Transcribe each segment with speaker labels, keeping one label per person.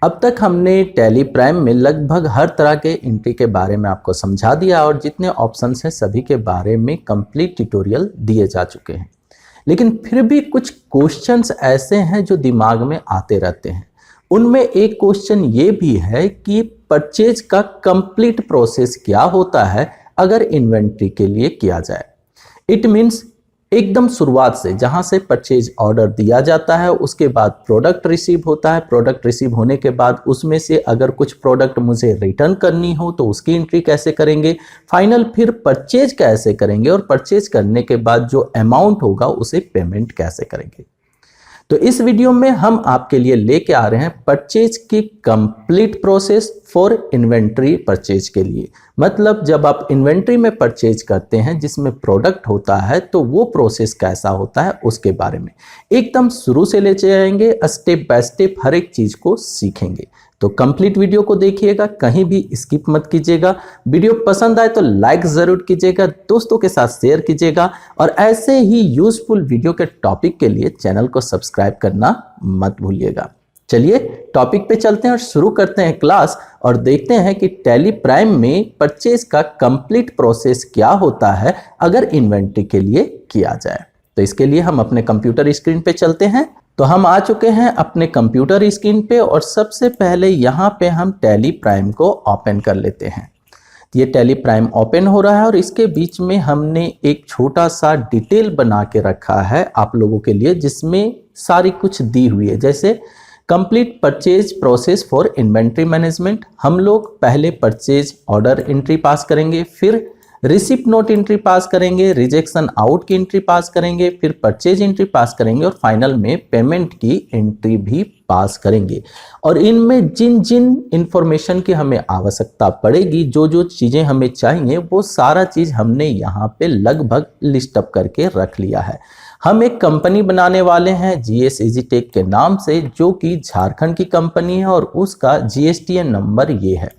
Speaker 1: अब तक हमने टैली प्राइम में लगभग हर तरह के एंट्री के बारे में आपको समझा दिया और जितने ऑप्शंस हैं सभी के बारे में कंप्लीट ट्यूटोरियल दिए जा चुके हैं। लेकिन फिर भी कुछ क्वेश्चंस ऐसे हैं जो दिमाग में आते रहते हैं। उनमें एक क्वेश्चन ये भी है कि परचेज का कंप्लीट प्रोसेस क्या होता है अगर इन्वेंट्री के लिए किया जाए। इट मीन्स एकदम शुरुआत से जहां से परचेज ऑर्डर दिया जाता है, उसके बाद प्रोडक्ट रिसीव होता है, प्रोडक्ट रिसीव होने के बाद उसमें से अगर कुछ प्रोडक्ट मुझे रिटर्न करनी हो तो उसकी एंट्री कैसे करेंगे, फाइनल फिर परचेज कैसे करेंगे और परचेज करने के बाद जो अमाउंट होगा उसे पेमेंट कैसे करेंगे। तो इस वीडियो में हम आपके लिए लेके आ रहे हैं परचेज की complete process for inventory purchase के लिए। मतलब जब आप इन्वेंट्री में परचेज करते हैं जिसमें प्रोडक्ट होता है तो वो प्रोसेस कैसा होता है उसके बारे में एकदम शुरू से ले जाएंगे, स्टेप बाय स्टेप हर एक चीज को सीखेंगे। तो कंप्लीट वीडियो को देखिएगा, कहीं भी स्किप मत कीजिएगा। वीडियो पसंद आए तो लाइक जरूर कीजिएगा, दोस्तों के साथ शेयर कीजिएगा और ऐसे ही यूजफुल वीडियो के टॉपिक के लिए चैनल को सब्सक्राइब करना मत भूलिएगा। चलिए टॉपिक पे चलते हैं और शुरू करते हैं क्लास और देखते हैं कि टैली प्राइम में परचेज का कंप्लीट प्रोसेस क्या होता है अगर इन्वेंट्री के लिए किया जाए। तो इसके लिए हम अपने कंप्यूटर स्क्रीन पे चलते हैं। तो हम आ चुके हैं अपने कंप्यूटर स्क्रीन पे और सबसे पहले यहाँ पे हम टैली प्राइम को ओपन कर लेते हैं। ये टैली प्राइम ओपन हो रहा है और इसके बीच में हमने एक छोटा सा डिटेल बना के रखा है आप लोगों के लिए, जिसमें सारी कुछ दी हुई है। जैसे complete purchase process for inventory management, हम लोग पहले परचेज ऑर्डर एंट्री पास करेंगे, फिर रिसिप्ट नोट एंट्री पास करेंगे, रिजेक्शन आउट की एंट्री पास करेंगे, फिर परचेज एंट्री पास करेंगे और फाइनल में पेमेंट की एंट्री भी पास करेंगे। और इनमें जिन जिन इंफॉर्मेशन की हमें आवश्यकता पड़ेगी, जो जो चीज़ें हमें चाहिए, वो सारा चीज़ हमने यहाँ पे लगभग लिस्ट अप करके रख लिया है। हम एक कंपनी बनाने वाले हैं जीएस इजीटेक के नाम से, जो कि झारखंड की कंपनी है और उसका जीएसटीएन नंबर ये है।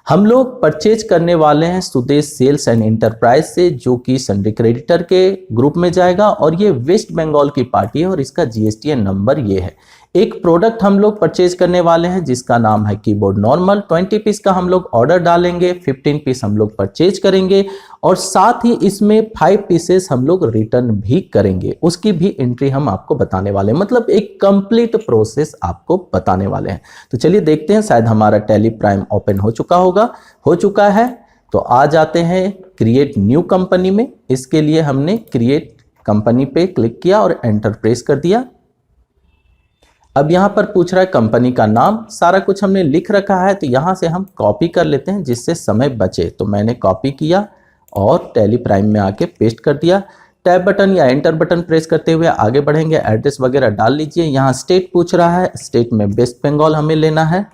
Speaker 1: हम लोग परचेज करने वाले हैं सुदेश सेल्स एंड एंटरप्राइज से, जो कि सन्ड्री क्रेडिटर के ग्रुप में जाएगा और ये वेस्ट बंगाल की पार्टी है और इसका जीएसटीएन नंबर ये है। एक प्रोडक्ट हम लोग परचेज करने वाले हैं जिसका नाम है कीबोर्ड नॉर्मल। 20 पीस का हम लोग ऑर्डर डालेंगे, 15 पीस हम लोग परचेज करेंगे और साथ ही इसमें 5 पीसेस हम लोग रिटर्न भी करेंगे। उसकी भी एंट्री हम आपको बताने वाले हैं, मतलब एक कंप्लीट प्रोसेस आपको बताने वाले हैं। तो चलिए देखते हैं, शायद हमारा टैली प्राइम ओपन हो चुका है। तो आ जाते हैं क्रिएट न्यू कंपनी में। इसके लिए हमने क्रिएट कंपनी पे क्लिक किया और एंटर प्रेस कर दिया। अब यहाँ पर पूछ रहा है कंपनी का नाम, सारा कुछ हमने लिख रखा है तो यहाँ से हम कॉपी कर लेते हैं जिससे समय बचे। तो मैंने कॉपी किया और टैली प्राइम में आके पेस्ट कर दिया। टैब बटन या एंटर बटन प्रेस करते हुए आगे बढ़ेंगे, एड्रेस वगैरह डाल लीजिए। यहाँ स्टेट पूछ रहा है, स्टेट में वेस्ट बंगाल हमें लेना है,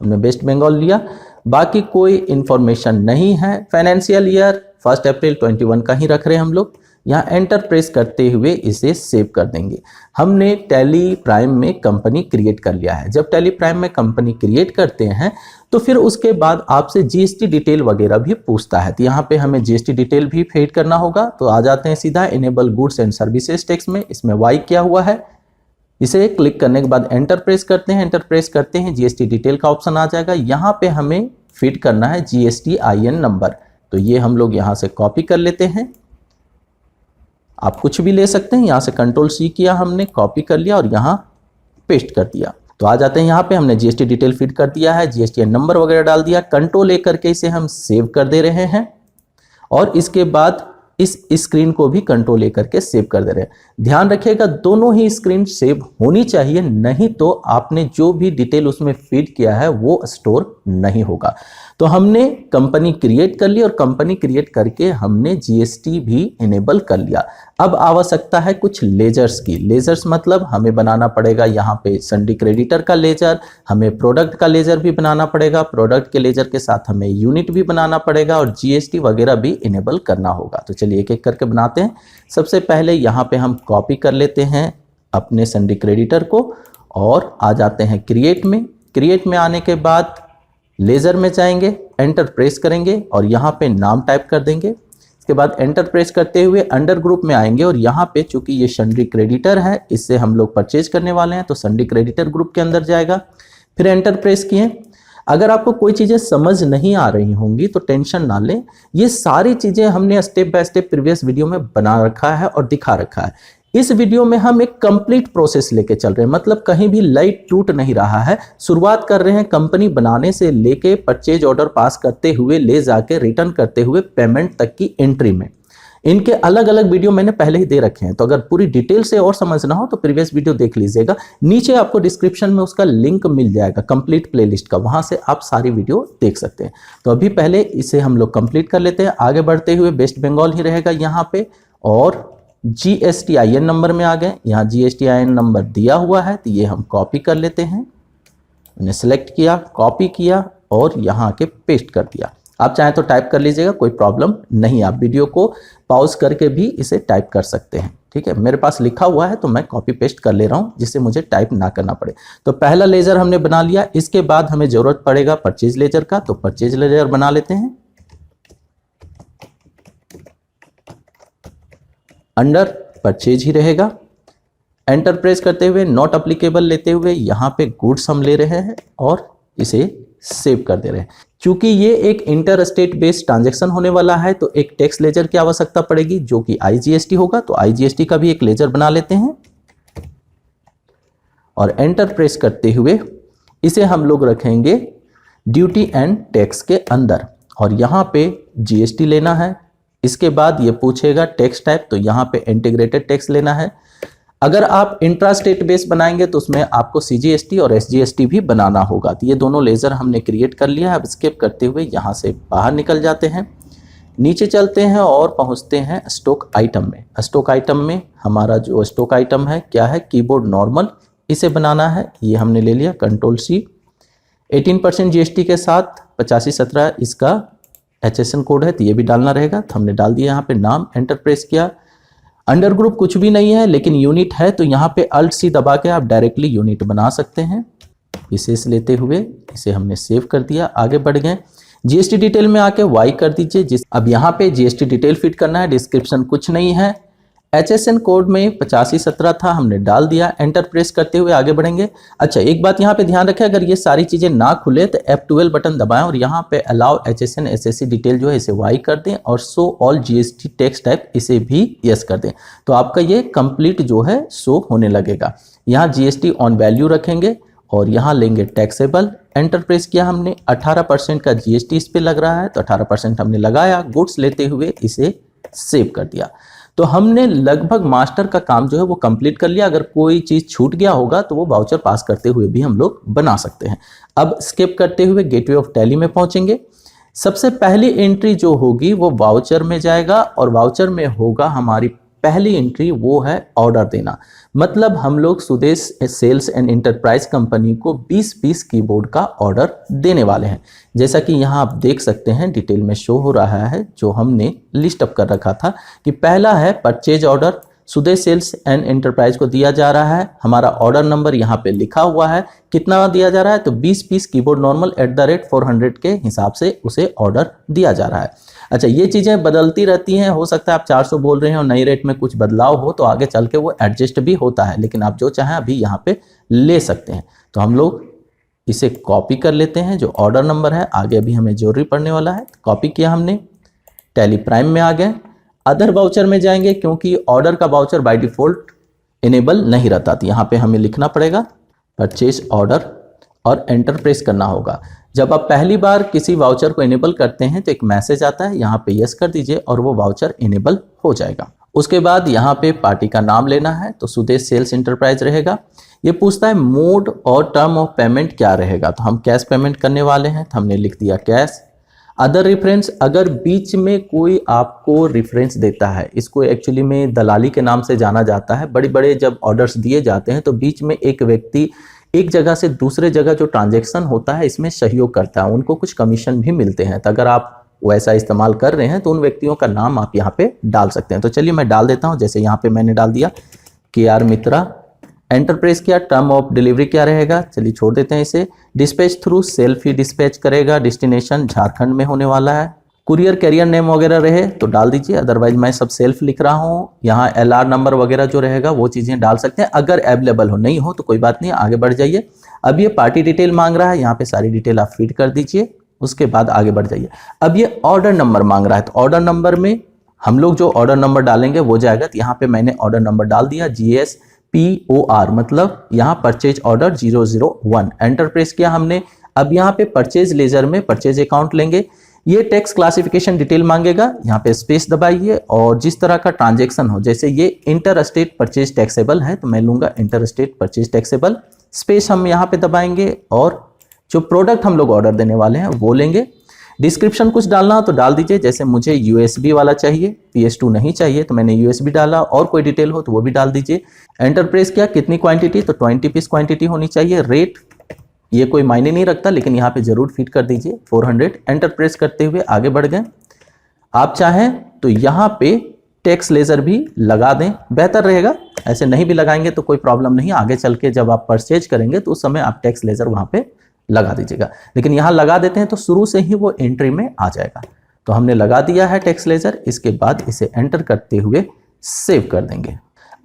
Speaker 1: हमने वेस्ट बंगाल लिया। बाकी कोई इंफॉर्मेशन नहीं है। फाइनेंशियल ईयर 1 अप्रैल 21 का ही रख रहे हैं हम लोग। यहाँ एंटर प्रेस करते हुए इसे सेव कर देंगे। हमने टैली प्राइम में कंपनी क्रिएट कर लिया है। जब टैली प्राइम में कंपनी क्रिएट करते हैं तो फिर उसके बाद आपसे जीएसटी डिटेल वगैरह भी पूछता है, तो यहाँ पे हमें जीएसटी डिटेल भी फीड करना होगा। तो आ जाते हैं सीधा enable goods and services tax में, इसमें वाई किया हुआ है। इसे क्लिक करने के बाद एंटर प्रेस करते हैं। एंटर प्रेस करते हैं जीएसटी डिटेल का ऑप्शन आ जाएगा। यहाँ पे हमें फीड करना है GSTIN नंबर, तो ये हम लोग यहाँ से कॉपी कर लेते हैं। आप कुछ भी ले सकते हैं। यहाँ से Ctrl+C किया हमने, कॉपी कर लिया और यहाँ पेस्ट कर दिया। तो आ जाते हैं यहाँ पे हमने जीएसटी डिटेल फीड कर दिया है, GSTIN नंबर वगैरह डाल दिया। कंट्रोल A करके इसे हम सेव कर दे रहे हैं और इसके बाद इस स्क्रीन को भी कंट्रोल A करके सेव कर दे रहे हैं। ध्यान रखिएगा दोनों ही स्क्रीन सेव होनी चाहिए, नहीं तो आपने जो भी डिटेल उसमें फीड किया है वो स्टोर नहीं होगा। तो हमने कंपनी क्रिएट कर ली और कंपनी क्रिएट करके हमने जीएसटी भी इनेबल कर लिया। अब आवश्यकता है कुछ लेजर्स की। लेजर्स मतलब हमें बनाना पड़ेगा यहाँ पे सन्ड्री क्रेडिटर का लेजर, हमें प्रोडक्ट का लेजर भी बनाना पड़ेगा, प्रोडक्ट के लेजर के साथ हमें यूनिट भी बनाना पड़ेगा और जीएसटी वगैरह भी इनेबल करना होगा। तो चलिए एक एक करके बनाते हैं। सबसे पहले यहाँ पे हम कॉपी कर लेते हैं अपने सन्ड्री क्रेडिटर को और आ जाते हैं क्रिएट में। क्रिएट में आने के बाद लेजर में जाएंगे, एंटर प्रेस करेंगे और यहाँ पे नाम टाइप कर देंगे। इसके बाद एंटर प्रेस करते हुए अंडर ग्रुप में आएंगे और यहाँ पे चूंकि ये सन्ड्री क्रेडिटर है, इससे हम लोग परचेज करने वाले हैं तो सन्ड्री क्रेडिटर ग्रुप के अंदर जाएगा। फिर एंटर प्रेस किए। अगर आपको कोई चीज़ें समझ नहीं आ रही होंगी तो टेंशन ना लें, ये सारी चीज़ें हमने step by step previous video में बना रखा है और दिखा रखा है। इस वीडियो में हम एक कंप्लीट प्रोसेस लेके चल रहे हैं, मतलब कहीं भी लाइट टूट नहीं रहा है। शुरुआत कर रहे हैं कंपनी बनाने से लेके परचेज ऑर्डर पास करते हुए ले जाके रिटर्न करते हुए पेमेंट तक की एंट्री में। इनके अलग अलग वीडियो मैंने पहले ही दे रखे हैं, तो अगर पूरी डिटेल से और समझना हो तो प्रीवियस वीडियो देख लीजिएगा। नीचे आपको डिस्क्रिप्शन में उसका लिंक मिल जाएगा कंप्लीट प्लेलिस्ट का, वहां से आप सारी वीडियो देख सकते हैं। तो अभी पहले इसे हम लोग कंप्लीट कर लेते हैं। आगे बढ़ते हुए वेस्ट बंगाल ही रहेगा यहाँ पे, और GSTIN नंबर में आ गए। यहाँ GSTIN नंबर दिया हुआ है तो ये हम कॉपी कर लेते हैं। मैंने सेलेक्ट किया, कॉपी किया और यहाँ के पेस्ट कर दिया। आप चाहें तो टाइप कर लीजिएगा, कोई प्रॉब्लम नहीं, आप वीडियो को पॉज करके भी इसे टाइप कर सकते हैं। ठीक है, मेरे पास लिखा हुआ है तो मैं कॉपी पेस्ट कर ले रहा हूं जिससे मुझे टाइप ना करना पड़े। तो पहला लेजर हमने बना लिया। इसके बाद हमें जरूरत पड़ेगा परचेज लेजर का, तो परचेज लेजर बना लेते हैं। अंडर परचेज ही रहेगा। एंटर प्रेस करते हुए नॉट अप्लीकेबल लेते हुए यहाँ पे गुड्स हम ले रहे हैं और इसे सेव कर दे रहे हैं। क्योंकि ये एक इंटर स्टेट बेस्ड ट्रांजैक्शन होने वाला है तो एक टैक्स लेजर की आवश्यकता पड़ेगी जो कि IGST होगा, तो IGST का भी एक लेजर बना लेते हैं और एंटर प्रेस करते हुए इसे हम लोग रखेंगे ड्यूटी एंड टैक्स के अंदर, और यहाँ पे GST लेना है। इसके बाद ये पूछेगा टैक्स टाइप, तो यहाँ पे इंटीग्रेटेड टैक्स लेना है। अगर आप इंट्रा स्टेट बेस बनाएंगे तो उसमें आपको CGST और SGST भी बनाना होगा। तो ये दोनों लेजर हमने क्रिएट कर लिया है। अब स्किप करते हुए यहाँ से बाहर निकल जाते हैं, नीचे चलते हैं और पहुँचते हैं स्टॉक आइटम में। स्टॉक आइटम में हमारा जो स्टॉक आइटम है क्या है, कीबोर्ड नॉर्मल, इसे बनाना है। ये हमने ले लिया, Ctrl+C। 18% GST के साथ 8517 इसका HSN कोड है तो ये भी डालना रहेगा, तो हमने डाल दिया। यहाँ पे नाम, एंटर प्रेस किया। अंडर ग्रुप कुछ भी नहीं है लेकिन यूनिट है, तो यहाँ पे Alt+C दबा के आप डायरेक्टली यूनिट बना सकते हैं। विशेष लेते हुए इसे हमने सेव कर दिया, आगे बढ़ गए। GST डिटेल में आके Y कर दीजिए। अब यहाँ पे GST डिटेल फिट करना है, डिस्क्रिप्शन कुछ नहीं है। HSN कोड में 8517 था, हमने डाल दिया। एंटर प्रेस करते हुए आगे बढ़ेंगे। अच्छा, एक बात यहाँ पे ध्यान रखें, अगर ये सारी चीज़ें ना खुले तो F12 बटन दबाएं और यहाँ पे अलाउ HSN SSC डिटेल जो है इसे Y कर दें और show all GST tax type इसे भी यस कर दें, तो आपका ये कंप्लीट जो है शो होने लगेगा। यहाँ GST ऑन वैल्यू रखेंगे और यहाँ लेंगे टैक्सेबल। एंटर प्रेस किया हमने, 18% का GST इस पर लग रहा है तो 18% हमने लगाया। गुड्स लेते हुए इसे सेव कर दिया। तो हमने लगभग मास्टर का काम जो है वो कंप्लीट कर लिया। अगर कोई चीज़ छूट गया होगा तो वो वाउचर पास करते हुए भी हम लोग बना सकते हैं। अब स्किप करते हुए गेटवे ऑफ टैली में पहुंचेंगे। सबसे पहली एंट्री जो होगी वो वाउचर में जाएगा और वाउचर में होगा हमारी पहली एंट्री, वो है ऑर्डर देना। मतलब हम लोग Sudesh sales and enterprise company को 20 पीस कीबोर्ड का ऑर्डर देने वाले हैं। जैसा कि यहाँ आप देख सकते हैं डिटेल में शो हो रहा है, जो हमने लिस्ट अप कर रखा था कि पहला है purchase order, Sudesh sales and enterprise को दिया जा रहा है। हमारा ऑर्डर नंबर यहाँ पे लिखा हुआ है, कितना दिया जा रहा है तो 20 पीस कीबोर्ड नॉर्मल @400 के हिसाब से उसे ऑर्डर दिया जा रहा है। अच्छा, ये चीज़ें बदलती रहती हैं, हो सकता है आप 400 बोल रहे हैं और नई रेट में कुछ बदलाव हो तो आगे चल के वो एडजस्ट भी होता है, लेकिन आप जो चाहें अभी यहाँ पे ले सकते हैं। तो हम लोग इसे कॉपी कर लेते हैं, जो ऑर्डर नंबर है आगे अभी हमें जरूरी पड़ने वाला है। कॉपी किया हमने, टैली प्राइम में आ गए। अदर वाउचर में जाएंगे क्योंकि ऑर्डर का वाउचर बाय डिफॉल्ट इनेबल नहीं रहता, तो यहाँ पे हमें लिखना पड़ेगा परचेज ऑर्डर और एंटर प्रेस करना होगा। जब आप पहली बार किसी वाउचर को इनेबल करते हैं तो एक मैसेज आता है, यहाँ पे यस कर दीजिए और वो वाउचर इनेबल हो जाएगा। उसके बाद यहाँ पे पार्टी का नाम लेना है, तो सुदेश सेल्स इंटरप्राइज रहेगा। ये पूछता है मोड और टर्म ऑफ पेमेंट क्या रहेगा, तो हम कैश पेमेंट करने वाले हैं तो हमने लिख दिया कैश। अदर रेफरेंस, अगर बीच में कोई आपको रेफरेंस देता है, इसको एक्चुअली में दलाली के नाम से जाना जाता है। बड़े बड़े जब ऑर्डर्स दिए जाते हैं तो बीच में एक व्यक्ति एक जगह से दूसरे जगह जो ट्रांजैक्शन होता है इसमें सहयोग करता है, उनको कुछ कमीशन भी मिलते हैं। तो अगर आप वैसा इस्तेमाल कर रहे हैं तो उन व्यक्तियों का नाम आप यहाँ पे डाल सकते हैं। तो चलिए मैं डाल देता हूँ, जैसे यहाँ पे मैंने डाल दिया KR मित्रा। एंटर प्रेस किया, टर्म ऑफ डिलीवरी क्या रहेगा, चलिए छोड़ देते हैं इसे। डिस्पैच थ्रू सेल्फ ही डिस्पैच करेगा, डेस्टिनेशन झारखंड में होने वाला है। कुरियर कैरियर नेम वगैरह रहे तो डाल दीजिए, अदरवाइज मैं सब सेल्फ लिख रहा हूँ। यहाँ LR नंबर वगैरह जो रहेगा वो चीज़ें डाल सकते हैं, अगर अवेलेबल हो, नहीं हो तो कोई बात नहीं, आगे बढ़ जाइए। अब ये पार्टी डिटेल मांग रहा है, यहाँ पे सारी डिटेल आप फीड कर दीजिए, उसके बाद आगे बढ़ जाइए। अब ये ऑर्डर नंबर मांग रहा है, तो ऑर्डर नंबर में हम लोग जो ऑर्डर नंबर डालेंगे वो जाएगा। तो यहाँ पे मैंने ऑर्डर नंबर डाल दिया GSPOR, मतलब यहाँ परचेज ऑर्डर 001, एंटर प्रेस किया हमने। अब यहाँ पे परचेज लेजर में परचेज अकाउंट लेंगे, ये टैक्स क्लासिफिकेशन डिटेल मांगेगा, यहाँ पे स्पेस दबाइए और जिस तरह का ट्रांजैक्शन हो, जैसे ये इंटर स्टेट परचेज टैक्सेबल है तो मैं लूंगा inter state purchase taxable, space हम यहाँ पे दबाएंगे और जो प्रोडक्ट हम लोग ऑर्डर देने वाले हैं वो लेंगे। डिस्क्रिप्शन कुछ डालना हो तो डाल दीजिए, जैसे मुझे USB वाला चाहिए, PS2 नहीं चाहिए तो मैंने USB डाला, और कोई डिटेल हो तो वो भी डाल दीजिए। एंटर प्रेस किया, कितनी क्वांटिटी, तो 20 पीस क्वांटिटी होनी चाहिए। रेट ये कोई मायने नहीं रखता, लेकिन यहाँ पे जरूर फिट कर दीजिए 400। एंटर प्रेस करते हुए आगे बढ़ गए। आप चाहें तो यहाँ पे टैक्स लेजर भी लगा दें, बेहतर रहेगा, ऐसे नहीं भी लगाएंगे तो कोई प्रॉब्लम नहीं, आगे चल के जब आप परचेज करेंगे तो उस समय आप टैक्स लेजर वहाँ पे लगा दीजिएगा। लेकिन यहाँ लगा देते हैं तो शुरू से ही वो एंट्री में आ जाएगा। तो हमने लगा दिया है टैक्स लेजर, इसके बाद इसे एंटर करते हुए सेव कर देंगे।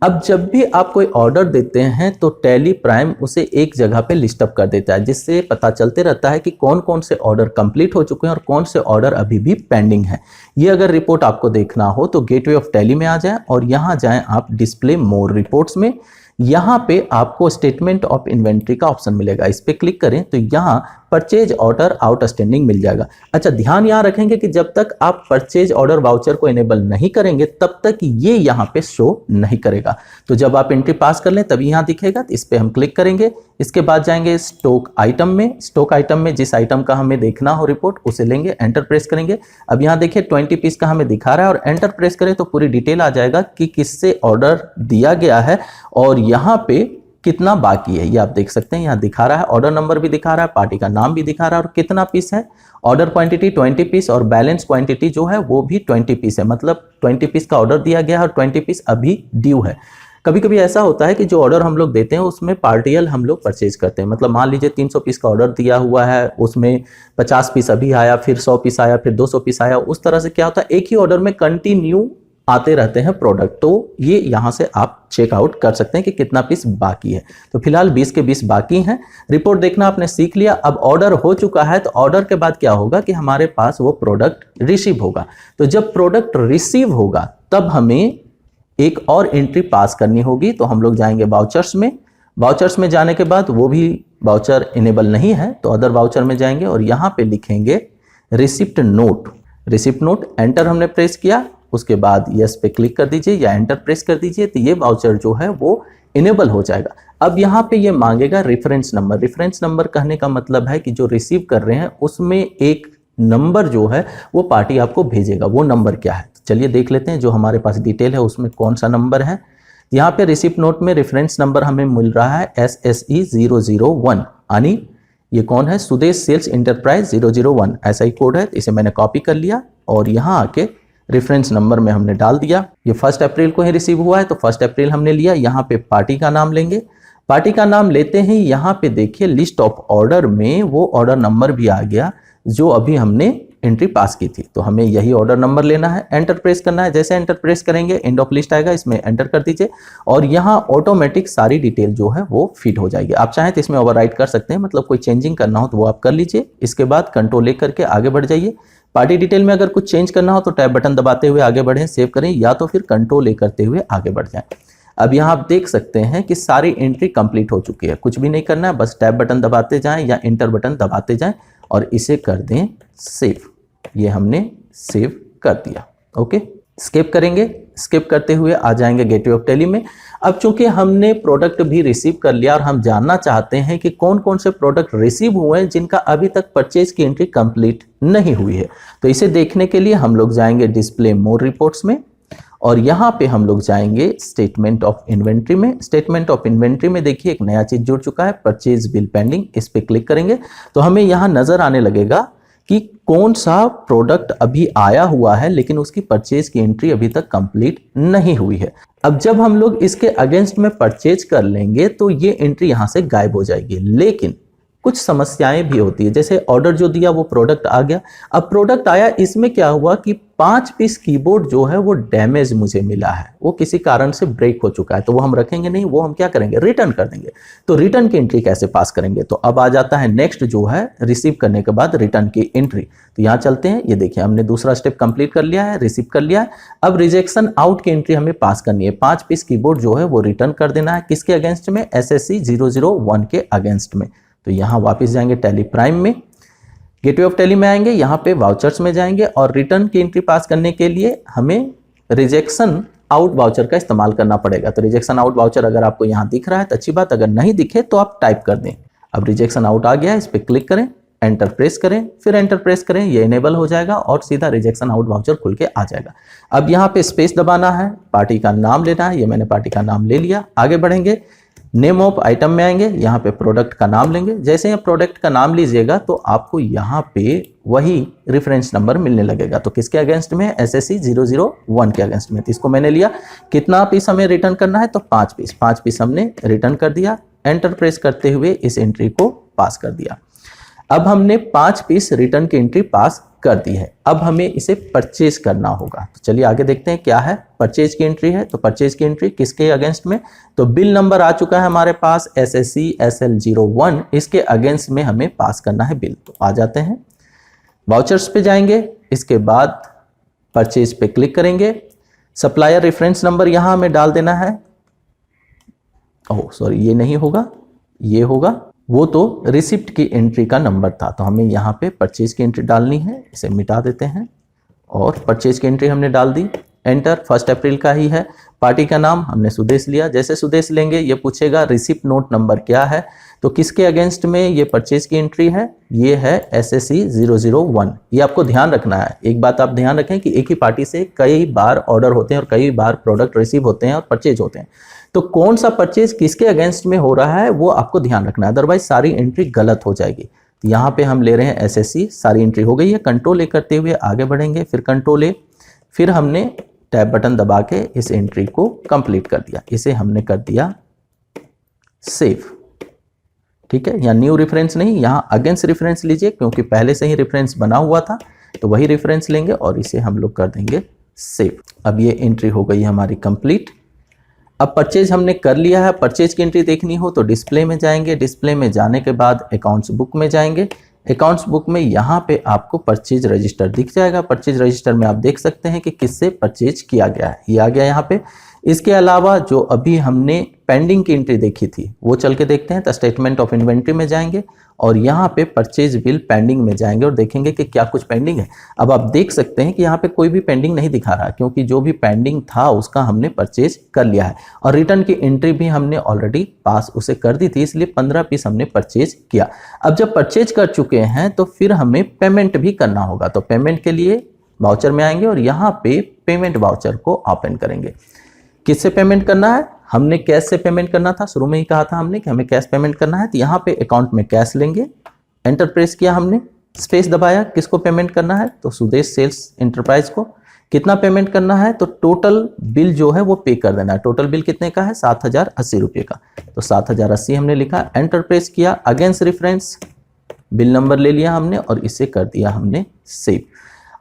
Speaker 1: अब जब भी आप कोई ऑर्डर देते हैं तो टैली प्राइम उसे एक जगह पे लिस्ट अप कर देता है, जिससे पता चलते रहता है कि कौन कौन से ऑर्डर कंप्लीट हो चुके हैं और कौन से ऑर्डर अभी भी पेंडिंग है। ये अगर रिपोर्ट आपको देखना हो तो गेटवे ऑफ टैली में आ जाएं और यहाँ जाएं आप डिस्प्ले मोर रिपोर्ट्स में। यहाँ पे आपको स्टेटमेंट ऑफ इन्वेंट्री का ऑप्शन मिलेगा, इस पे क्लिक करें तो यहाँ परचेज ऑर्डर आउटस्टैंडिंग मिल जाएगा। अच्छा, ध्यान यहाँ रखेंगे कि जब तक आप परचेज ऑर्डर वाउचर को इनेबल नहीं करेंगे तब तक ये यहाँ पे शो नहीं करेगा। तो जब आप एंट्री पास कर लें तभी यहाँ दिखेगा, तो इस पे हम क्लिक करेंगे। इसके बाद जाएंगे स्टॉक आइटम में, स्टॉक आइटम में जिस आइटम का हमें देखना हो रिपोर्ट उसे लेंगे, एंटर प्रेस करेंगे। अब यहाँ देखिए 20 पीस का हमें दिखा रहा है और एंटर प्रेस करें तो पूरी डिटेल आ जाएगा कि किससे ऑर्डर दिया गया है और यहाँ पे कितना बाकी है, ये आप देख सकते हैं। यहाँ दिखा रहा है, ऑर्डर नंबर भी दिखा रहा है, पार्टी का नाम भी दिखा रहा है और कितना पीस है। ऑर्डर क्वांटिटी 20 पीस और बैलेंस क्वांटिटी जो है वो भी 20 पीस है, मतलब 20 पीस का ऑर्डर दिया गया है और 20 पीस अभी ड्यू है। कभी कभी ऐसा होता है कि जो ऑर्डर हम लोग देते हैं उसमें पार्टियल हम लोग परचेज करते हैं, मतलब मान लीजिए 300 पीस का ऑर्डर दिया हुआ है, उसमें 50 पीस अभी आया, फिर 100 पीस आया, फिर 200 पीस आया। उस तरह से क्या होता है, एक ही ऑर्डर में कंटिन्यू आते रहते हैं प्रोडक्ट, तो ये यहाँ से आप चेकआउट कर सकते हैं कि कितना पीस बाकी है। तो फिलहाल 20 के 20 बाकी हैं। रिपोर्ट देखना आपने सीख लिया। अब ऑर्डर हो चुका है तो ऑर्डर के बाद क्या होगा कि हमारे पास वो प्रोडक्ट रिसीव होगा। तो जब प्रोडक्ट रिसीव होगा तब हमें एक और एंट्री पास करनी होगी। तो हम लोग जाएंगे वाउचर्स में, वाउचर्स में जाने के बाद वो भी वाउचर इनेबल नहीं है तो अदर वाउचर में जाएंगे और यहाँ पे लिखेंगे receipt note. Receipt note enter हमने प्रेस किया, उसके बाद यस पे क्लिक कर दीजिए या एंटर प्रेस कर दीजिए तो ये वाउचर जो है वो इनेबल हो जाएगा। अब यहाँ पे ये मांगेगा रेफरेंस नंबर। रेफरेंस नंबर कहने का मतलब है कि जो रिसीव कर रहे हैं उसमें एक नंबर जो है वो पार्टी आपको भेजेगा, वो नंबर क्या है। चलिए देख लेते हैं जो हमारे पास डिटेल है उसमें कौन सा नंबर है। यहाँ पे रिसिप्ट नोट में रेफरेंस नंबर हमें मिल रहा है SSE 001, यानी ये कौन है, सुदेश सेल्स इंटरप्राइज 001, ऐसा ही कोड है। इसे मैंने कॉपी कर लिया और यहाँ आके रेफरेंस नंबर में हमने डाल दिया। ये 1 अप्रैल को ही रिसीव हुआ है तो 1 अप्रैल हमने लिया। यहाँ पे पार्टी का नाम लेंगे, पार्टी का नाम लेते ही यहाँ पे देखिए लिस्ट ऑफ ऑर्डर में वो ऑर्डर नंबर भी आ गया जो अभी हमने एंट्री पास की थी। तो हमें यही ऑर्डर नंबर लेना है, एंटर प्रेस करना है। जैसे एंटर प्रेस करेंगे एंड ऑफ लिस्ट आएगा, इसमें एंटर कर दीजिए और यहाँ ऑटोमेटिक सारी डिटेल जो है वो फिट हो जाएगी। आप चाहें तो इसमें ओवरराइट कर सकते हैं, मतलब कोई चेंजिंग करना हो तो वो आप कर लीजिए। इसके बाद कंट्रोल ले करके आगे बढ़ जाइए। पार्टी डिटेल में अगर कुछ चेंज करना हो तो टैब बटन दबाते हुए आगे बढ़ें, सेव करें, या तो फिर कंट्रोल ले करते हुए आगे बढ़ जाएं। अब यहाँ आप देख सकते हैं कि सारी एंट्री कंप्लीट हो चुकी है, कुछ भी नहीं करना है, बस टैब बटन दबाते जाएं या एंटर बटन दबाते जाएं और इसे कर दें सेव। ये हमने सेव कर दिया। ओके, स्किप करेंगे, स्किप करते हुए आ जाएंगे गेटवे ऑफ टैली में। अब चूंकि हमने प्रोडक्ट भी रिसीव कर लिया और हम जानना चाहते हैं कि कौन कौन से प्रोडक्ट रिसीव हुए हैं जिनका अभी तक परचेज की एंट्री कंप्लीट नहीं हुई है, तो इसे देखने के लिए हम लोग जाएंगे डिस्प्ले मोर रिपोर्ट्स में और यहाँ पे हम लोग जाएंगे स्टेटमेंट ऑफ इन्वेंट्री में। स्टेटमेंट ऑफ इन्वेंट्री में देखिए एक नया चीज जुड़ चुका है, परचेज बिल पेंडिंग। इस पे क्लिक करेंगे तो हमें यहाँ नजर आने लगेगा कि कौन सा प्रोडक्ट अभी आया हुआ है लेकिन उसकी परचेज की एंट्री अभी तक कंप्लीट नहीं हुई है। अब जब हम लोग इसके अगेंस्ट में परचेज कर लेंगे तो ये एंट्री यहाँ से गायब हो जाएगी, लेकिन कुछ समस्याएं भी होती है। जैसे ऑर्डर जो दिया वो प्रोडक्ट आ गया, अब प्रोडक्ट आया, इसमें क्या हुआ कि 5 पीस कीबोर्ड जो है वो डैमेज मुझे मिला है, वो किसी कारण से ब्रेक हो चुका है, तो वो हम रखेंगे नहीं, वो हम क्या करेंगे, रिटर्न कर देंगे। तो रिटर्न की एंट्री कैसे पास करेंगे, तो अब आ जाता है नेक्स्ट जो है रिसीव करने के बाद रिटर्न की एंट्री। तो यहाँ चलते हैं, ये देखिए हमने दूसरा स्टेप कंप्लीट कर लिया है, रिसीव कर लिया है। अब रिजेक्शन आउट की एंट्री हमें पास करनी है, 5 पीस कीबोर्ड जो है वो रिटर्न कर देना है, किसके अगेंस्ट में, SSC 001 के अगेंस्ट में। तो यहाँ वापस जाएंगे टैली प्राइम में, गेटवे ऑफ टैली में आएंगे, यहाँ पे वाउचर्स में जाएंगे और रिटर्न की एंट्री पास करने के लिए हमें रिजेक्शन आउट वाउचर का इस्तेमाल करना पड़ेगा। तो रिजेक्शन आउट वाउचर अगर आपको यहाँ दिख रहा है तो अच्छी बात, अगर नहीं दिखे तो आप टाइप कर दें। अब रिजेक्शन आउट आ गया है, इस पर क्लिक करें, एंटर प्रेस करें, फिर एंटर प्रेस करें, ये इनेबल हो जाएगा और सीधा रिजेक्शन आउट वाउचर खुल के आ जाएगा। अब यहाँ पे स्पेस दबाना है, पार्टी का नाम लेना है, ये मैंने पार्टी का नाम ले लिया। आगे बढ़ेंगे, नेम ऑफ आइटम में आएंगे, यहाँ पे प्रोडक्ट का नाम लेंगे। जैसे ही प्रोडक्ट का नाम लीजिएगा तो आपको यहाँ पे वही रेफरेंस नंबर मिलने लगेगा। तो किसके अगेंस्ट में, SSC 001 के अगेंस्ट में। तो इसको मैंने लिया, कितना पीस हमें रिटर्न करना है, तो 5 पीस। 5 पीस हमने रिटर्न कर दिया, एंटर प्रेस करते हुए इस एंट्री को पास कर दिया। अब हमने 5 पीस रिटर्न की एंट्री पास कर दी है, अब हमें इसे परचेज करना होगा। तो चलिए आगे देखते हैं क्या है, परचेज की एंट्री है। तो परचेज की एंट्री किसके अगेंस्ट में, तो बिल नंबर आ चुका है हमारे पास SSC SL01, इसके अगेंस्ट में हमें पास करना है बिल। तो आ जाते हैं, वाउचर्स पे जाएंगे, इसके बाद परचेज पे क्लिक करेंगे, सप्लायर रेफरेंस नंबर यहां हमें डाल देना है। ओह सॉरी, ये नहीं होगा, ये होगा, वो तो रिसिप्ट की एंट्री का नंबर था। तो हमें यहाँ पे परचेज की एंट्री डालनी है, इसे मिटा देते हैं और परचेज की एंट्री हमने डाल दी, एंटर। 1 अप्रैल का ही है, पार्टी का नाम हमने सुदेश लिया। जैसे सुदेश लेंगे ये पूछेगा रिसिप्ट नोट नंबर क्या है, तो किसके अगेंस्ट में ये परचेज की एंट्री है, ये है SSC 001। ये आपको ध्यान रखना है, एक बात आप ध्यान रखें कि एक ही पार्टी से कई बार ऑर्डर होते हैं और कई बार प्रोडक्ट रिसीव होते हैं और परचेज होते हैं, तो कौन सा परचेज किसके अगेंस्ट में हो रहा है वो आपको ध्यान रखना है, अदरवाइज सारी एंट्री गलत हो जाएगी। तो यहाँ पे हम ले रहे हैं SSC, सारी एंट्री हो गई है। कंट्रोल ए करते हुए आगे बढ़ेंगे, फिर कंट्रोल ए, फिर हमने टैब बटन दबा के इस एंट्री को कंप्लीट कर दिया, इसे हमने कर दिया सेव। ठीक है, यहाँ न्यू रेफरेंस नहीं, यहाँ अगेंस्ट रेफरेंस लीजिए क्योंकि पहले से ही रेफरेंस बना हुआ था, तो वही रेफरेंस लेंगे और इसे हम लोग कर देंगे सेव। अब ये एंट्री हो गई हमारी कंप्लीट। अब परचेज हमने कर लिया है, परचेज की एंट्री देखनी हो तो डिस्प्ले में जाएंगे, डिस्प्ले में जाने के बाद अकाउंट्स बुक में जाएंगे। अकाउंट्स बुक में यहाँ पे आपको परचेज रजिस्टर दिख जाएगा, परचेज रजिस्टर में आप देख सकते हैं कि किससे परचेज किया गया है, ये आ गया यहाँ पे। इसके अलावा जो अभी हमने पेंडिंग की एंट्री देखी थी वो चल के देखते हैं। तो स्टेटमेंट ऑफ इन्वेंट्री में जाएंगे और यहाँ पे परचेज बिल पेंडिंग में जाएंगे और देखेंगे कि क्या कुछ पेंडिंग है। अब आप देख सकते हैं कि यहाँ पे कोई भी पेंडिंग नहीं दिखा रहा क्योंकि जो भी पेंडिंग था उसका हमने परचेज कर लिया है और रिटर्न की एंट्री भी हमने ऑलरेडी पास उसे कर दी थी, इसलिए 15 पीस हमने परचेज किया। अब जब परचेज कर चुके हैं तो फिर हमें पेमेंट भी करना होगा। तो पेमेंट के लिए वाउचर में आएंगे और यहाँ पे पेमेंट वाउचर को ओपन करेंगे। किससे पेमेंट करना है, हमने कैश से पेमेंट करना था, शुरू में ही कहा था हमने कि हमें कैश पेमेंट करना है। तो यहाँ पे अकाउंट में कैश लेंगे, एंटर प्रेस किया हमने, स्पेस दबाया, किसको पेमेंट करना है तो सुदेश सेल्स एंटरप्राइज को। कितना पेमेंट करना है तो टोटल बिल जो है वो पे कर देना है। टोटल बिल कितने का है 7080 रुपये का, तो 7080 हमने लिखा, एंटर प्रेस किया, अगेंस्ट रेफरेंस बिल नंबर ले लिया हमने और इसे कर दिया हमने सेव।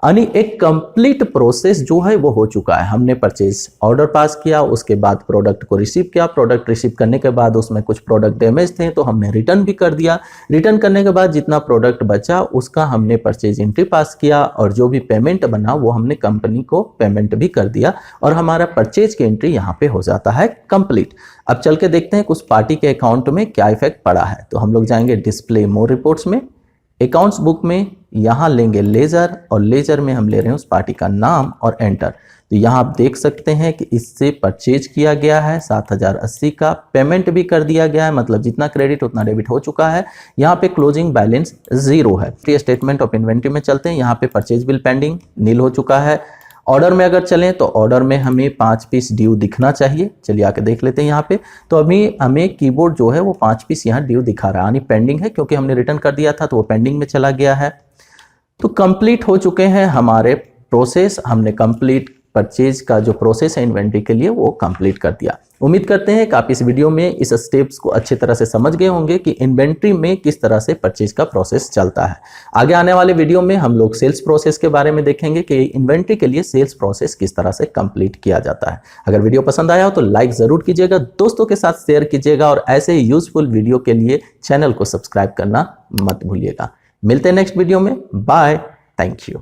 Speaker 1: यानी एक कंप्लीट प्रोसेस जो है वो हो चुका है। हमने परचेज ऑर्डर पास किया, उसके बाद प्रोडक्ट को रिसीव किया, प्रोडक्ट रिसीव करने के बाद उसमें कुछ प्रोडक्ट डैमेज थे तो हमने रिटर्न भी कर दिया। रिटर्न करने के बाद जितना प्रोडक्ट बचा उसका हमने परचेज एंट्री पास किया और जो भी पेमेंट बना वो हमने कंपनी को पेमेंट भी कर दिया और हमारा परचेज की एंट्री यहाँ पे हो जाता है कंप्लीट। अब चल के देखते हैं उस पार्टी के अकाउंट में क्या इफेक्ट पड़ा है। तो हम लोग जाएंगे डिस्प्ले मोर रिपोर्ट्स में, अकाउंट्स बुक में यहाँ लेंगे लेजर और लेजर में हम ले रहे हैं उस पार्टी का नाम और एंटर। तो यहाँ आप देख सकते हैं कि इससे परचेज किया गया है 7080 का, पेमेंट भी कर दिया गया है, मतलब जितना क्रेडिट उतना डेबिट हो चुका है। यहाँ पे क्लोजिंग बैलेंस 0 है। स्टेटमेंट ऑफ इन्वेंट्री में चलते हैं, यहाँ पे परचेज बिल पेंडिंग नील हो चुका है। ऑर्डर में अगर चलें तो ऑर्डर में हमें 5 पीस ड्यू दिखना चाहिए। चलिए आके देख लेते हैं यहाँ पे। तो अभी हमें कीबोर्ड जो है वो 5 पीस यहाँ ड्यू दिखा रहा है, यानी पेंडिंग है क्योंकि हमने रिटर्न कर दिया था तो वो पेंडिंग में चला गया है। तो कंप्लीट हो चुके हैं हमारे प्रोसेस, हमने कंप्लीट परचेज का जो प्रोसेस है इन्वेंट्री के लिए वो कंप्लीट कर दिया। उम्मीद करते हैं कि आप इस वीडियो में इस स्टेप्स को अच्छे तरह से समझ गए होंगे कि इन्वेंट्री में किस तरह से परचेज का प्रोसेस चलता है। आगे आने वाले वीडियो में हम लोग सेल्स प्रोसेस के बारे में देखेंगे कि इन्वेंट्री के लिए सेल्स प्रोसेस किस तरह से कंप्लीट किया जाता है। अगर वीडियो पसंद आया हो तो लाइक जरूर कीजिएगा, दोस्तों के साथ शेयर कीजिएगा और ऐसे ही यूजफुल वीडियो के लिए चैनल को सब्सक्राइब करना मत भूलिएगा। मिलते हैं नेक्स्ट वीडियो में। Bye, thank you.